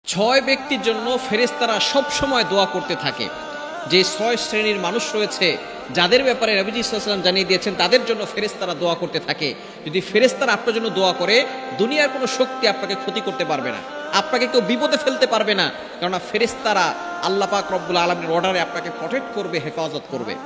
ছয় ব্যক্তির জন্য ফেরেশতারা সব সময় দোয়া করতে থাকে। যে ছয় শ্রেণীর মানুষ রয়েছে যাদের ব্যাপারে নবীজি সাল্লাল্লাহু আলাইহি ওয়াসাল্লাম জানিয়ে দিয়েছেন তাদের জন্য ফেরেশতারা দোয়া করতে থাকে। যদি ফেরেশতারা আপনার জন্য দোয়া করে, দুনিয়ার কোনো শক্তি আপনাকে ক্ষতি করতে পারবে না, আপনাকে কেউ বিপদে ফেলতে পারবে না, কেননা ফেরেশতারা আল্লাহ পাক রব্বুল আলামিনের অর্ডারে আপনাকে প্রটেক্ট করবে, হেফাজত করবে।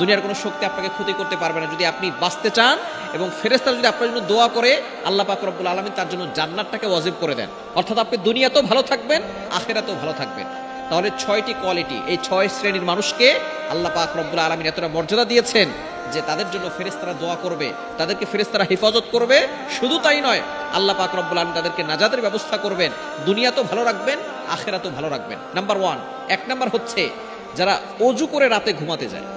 দুনিয়ার কোনো শক্তি আপনাকে ক্ষতি করতে পারবে না। যদি আপনি বাঁচতে চান এবং ফেরেশতারা যদি আপনার জন্য দোয়া করে, আল্লাহ পাক রব্বুল আলামিন তার জন্য জান্নাতটাকে ওয়াজিব করে দেন। অর্থাৎ আপনি দুনিয়াতেও ভালো থাকবেন, আখিরাতেও ভালো থাকবেন। তাহলে ছয়টি কোয়ালিটি, এই ছয় শ্রেণীর মানুষকে আল্লাহ পাক রব্বুল আলামিন এতটা মর্যাদা দিয়েছেন যে তাদের জন্য ফেরেশতারা দোয়া করবে, তাদেরকে ফেরেশতারা হেফাজত করবে। শুধু তাই নয়, আল্লাহ পাক রব্বুল আলামিন তাদেরকে নাজাতের ব্যবস্থা করবেন, দুনিয়াতেও ভালো রাখবেন, আখিরাতেও ভালো রাখবেন। নাম্বার 1, এক নাম্বার হচ্ছে যারা অজু করে রাতে ঘুমাতে যায়।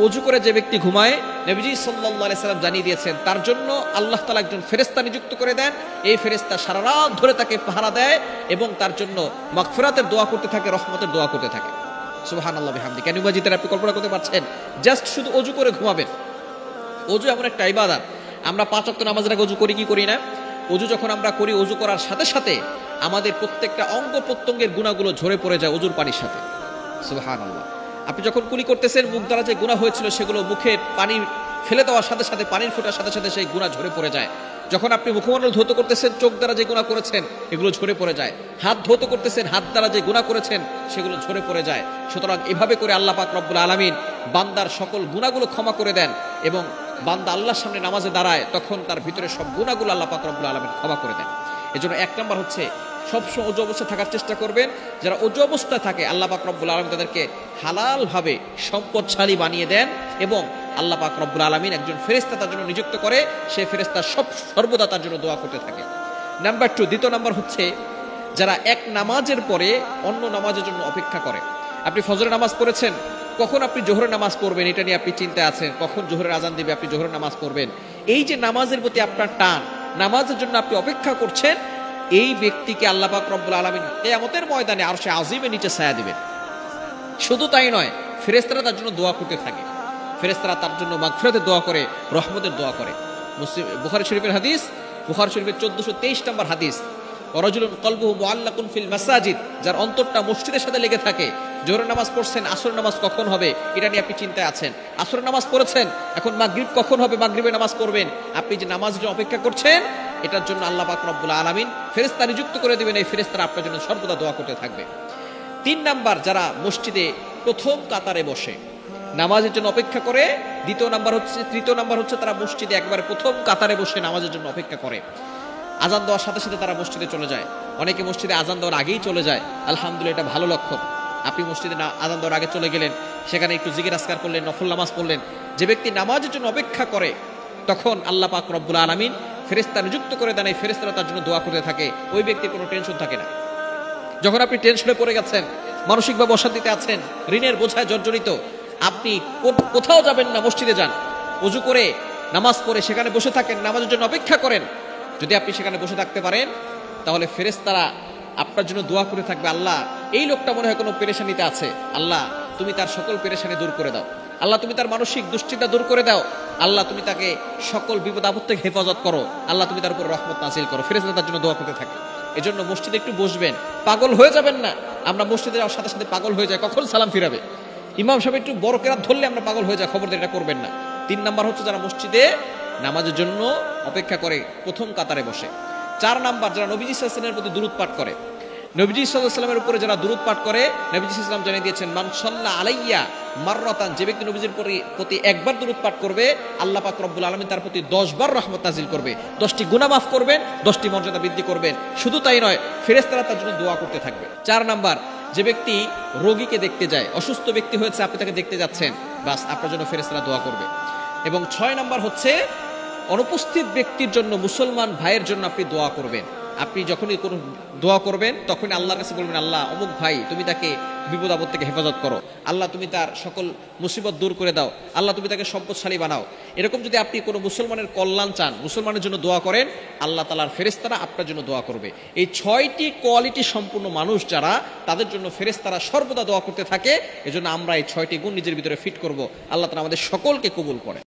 অজু করে যে ব্যক্তি ঘুমায়, নবীজি সাল্লাল্লাহু আলাইহি সাল্লাম জানিয়ে দিয়েছেন তার জন্য আল্লাহ তাআলা একজন ফেরেশতা নিযুক্ত করে দেন। এই ফেরেশতা সারা রাত ধরে তাকে পাহারা দেয় এবং তার জন্য মাগফিরাতের দোয়া করতে থাকে, রহমতের দোয়া করতে থাকে। সুবহানাল্লাহ বিহামদি। কেন ইবাজিতের আপনি কল্পনা করতে পারছেন? জাস্ট শুধু অজু করে ঘুমাবেন। অজু এমন একটা ইবাদত, আমরা 5 ওয়াক্ত নামাজের আগে অজু করি কি করি না? অজু যখন আমরা করি, অজু করার সাথে সাথে আমাদের প্রত্যেকটা অঙ্গ প্রত্যঙ্গের গুনাহগুলো ঝরে পড়ে যায় অজুর পানির সাথে। সুবহানাল্লাহ। আপনি যখন কুলি করতেছেন, মুখ দ্বারা যে গুনাহ হয়েছিল সেগুলো মুখে পানি ফেলে দেওয়ার সাথে সাথে, পানির ফোঁটার সাথে সাথে সেই গুনাহ ঝরে পড়ে যায়। যখন আপনি মুখমণ্ডল ধৌত করতেছেন, চোখ দ্বারা যে গুনাহ করেছেন এগুলো ঝরে পড়ে যায়। হাত ধৌত করতেছেন, হাত দ্বারা যে গুনাহ করেছেন সেগুলো ঝরে পড়ে যায়। সুতরাং এভাবে করে আল্লাহ পাক রব্বুল আলামিন বান্দার সকল গুনাহগুলো ক্ষমা করে দেন এবং বান্দা আল্লাহর সামনে নামাজে দাঁড়ায়, তখন তার ভিতরে সব গুনাহগুলো আল্লাহ পাক রব্বুল আলামিন ক্ষমা করে দেন। এজন্য এক নম্বর হচ্ছে সবসময় অজু অবস্থায় থাকার চেষ্টা করবেন। যারা অজু অবস্থায় থাকে, আল্লাহ পাক রব্বুল আলামিন তাদেরকে হালালভাবে সম্পদশালী বানিয়ে দেন এবং আল্লাহ পাক রব্বুল আলামিন একজন ফেরেশতা তার জন্য নিযুক্ত করে, সেই ফেরেশতা সর্বদা তার জন্য দোয়া করতে থাকে। নাম্বার 2, দ্বিতীয় নাম্বার হচ্ছে যারা এক নামাজের পরে অন্য নামাজের জন্য অপেক্ষা করে। আপনি ফজরের নামাজ পড়েছেন, কখন আপনি জোহরের নামাজ পড়বেন এটা নিয়ে আপনি চিন্তায় আছেন, কখন জোহরের আজান দিবে আপনি জোহরের নামাজ পড়বেন। এই যে নামাজের প্রতি আপনার টান, নামাজের জন্য আপনি অপেক্ষা করছেন, এই ব্যক্তিকে আল্লাহ পাক রব্বুল আলামিন কিয়ামতের ময়দানে আরশে আজিমের নিচে ছায়া দিবেন। শুধু তাই নয়, ফেরেশতারা তার জন্য দোয়া করতে থাকে। ফেরেশতারা তার জন্য মাগফিরাতের দোয়া করে, রহমতের দোয়া করে। বুখারী শরীফের হাদিস, বুখারী শরীফের 1423 নম্বর হাদিস, রাজুলুন কলবুহু মুআল্লাকুন ফিল মাসাজিদ, যার অন্তরটা মসজিদের সাথে লেগে থাকে। জোহরের নামাজ পড়ছেন, আসরের নামাজ কখন হবে এটা নিয়ে আপনি চিন্তায় আছেন। আসরের নামাজ পড়েছেন, এখন মাগরিব কখন হবে, মাগরিবের নামাজ পড়বেন। আপনি যে নামাজের জন্য অপেক্ষা করছেন, এটার জন্য আল্লাহ পাক রব্বুল আলামিন ফেরেশতা নিযুক্ত করে দিবেন। এই ফেরেশতারা আপনার জন্য সর্বদা দোয়া করতে থাকবে। 3 নাম্বার, যারা মসজিদে প্রথম কাতারে বসে নামাজের জন্য অপেক্ষা করে। তৃতীয় নাম্বার হচ্ছে তারা মসজিদে একবারে প্রথম কাতারে বসে নামাজের জন্য অপেক্ষা করে। আজান দেওয়ার সাথে সাথে তারা মসজিদে চলে যায়। অনেকে মসজিদে আজান দেওয়ার আগেই চলে যায়, আলহামদুলিল্লাহ, এটা ভালো লক্ষণ। আপনি মসজিদে আজান দেওয়ার আগে চলে গেলেন, সেখানে একটু জিকির আজকার করলেন, নফল নামাজ পড়লেন। যে ব্যক্তি নামাজের জন্য অপেক্ষা করে, তখন আল্লাহ পাক রব্বুল আলামিন ফেরেশতা নিযুক্ত করে দেন, এই ফেরেশতারা তার জন্য দোয়া করতে থাকে। ওই ব্যক্তির কোনো টেনশন থাকে না। যখন আপনি টেনশনে পড়ে গেছেন, মানসিকভাবে অশান্তিতে আছেন, ঋণের বোঝায় জর্জরিত, আপনি কোথাও যাবেন না, মসজিদে যান, ওযু করে নামাজ পড়ে সেখানে বসে থাকেন, নামাজের জন্য অপেক্ষা করেন। যদি আপনি সেখানে বসে থাকতে পারেন, তাহলে ফেরেশতারা আপনার জন্য দোয়া করে থাকবে, আল্লাহ, এই লোকটা মনে হয় কোনো পেরেশানিতে আছে, আল্লাহ তুমি তার সকল পেরেশানি দূর করে দাও, আল্লাহ তুমি তার মানসিক দুশ্চিন্তা দূর করে দাও, আল্লাহ তুমি তাকে সকল বিপদ আপদ থেকে হেফাজত করো, আল্লাহ তুমি তার উপর রহমত নাযিল করো। ফেরেশতারা তার জন্য দোয়া করতে থাকে। এজন্য মসজিদে একটু বসবেন, পাগল হয়ে যাবেন না। আমরা মসজিদে যাওয়ার সাথে সাথে পাগল হয়ে যাই, কখন সালাম ফিরাবে, ইমাম সাহেব একটু বড় কেরাত ধরলে আমরা পাগল হয়ে যাই। খবরদার এটা করবেন না। 3 নাম্বার হচ্ছে যারা মসজিদে নামাজের জন্য অপেক্ষা করে প্রথম কাতারে বসে। 4 নাম্বার, যারা নবীজি সাল্লাল্লাহু আলাইহি ওয়াসাল্লামের প্রতি দুরূদ পাঠ করে। নবীজি সাল্লাল্লাহু আলাইহি ওয়াসাল্লামের উপরে যারা দুরূদ পাঠ করে, নবীজি সাল্লাল্লাহু আলাইহি ওয়াসাল্লাম জানিয়ে দিয়েছেন, মান সাল্লা আলাইয়া মাররাতান, যে ব্যক্তি নবীজির প্রতি একবার দুরূদ পাঠ করবে, আল্লাহ পাক রব্বুল আলামিন তার প্রতি 10 বার রহমত নাযিল করবে, 10টি গুনাহ মাফ করবেন, 10টি মর্যাদা বৃদ্ধি করবেন। শুধু তাই নয়, ফেরেশতারা তার জন্য দোয়া করতে থাকবে। 4 নাম্বার, যে ব্যক্তি রোগীকে দেখতে যায়, অসুস্থ ব্যক্তি হয়েছে, আপনি তাকে দেখতে যাচ্ছেন, বাস আপনার জন্য ফেরেশতারা দোয়া করবে। এবং 6 নাম্বার হচ্ছে অনুপস্থিত ব্যক্তির জন্য, মুসলমান ভাইয়ের জন্য আপনি দোয়া করবেন। আপনি যখনই কোনো দোয়া করবেন, তখনই আল্লাহর কাছে বলবেন, আল্লাহ অমুক ভাই তুমি তাকে বিপদ আপদ থেকে হেফাজত করো, আল্লাহ তুমি তার সকল মুসিবত দূর করে দাও, আল্লাহ তুমি তাকে সম্পদশালী বানাও। এরকম যদি আপনি কোনো মুসলমানের কল্যাণ চান, মুসলমানের জন্য দোয়া করেন, আল্লাহ তাআলার ফেরেশতারা আপনার জন্য দোয়া করবে। এই 6টি কোয়ালিটি সম্পূর্ণ মানুষ যারা, তাদের জন্য ফেরেশতারা সর্বদা দোয়া করতে থাকে। এজন্য আমরা এই 6টি গুণ নিজের ভিতরে ফিট করব। আল্লাহ তাআলা আমাদের সকলকে কবুল করেন।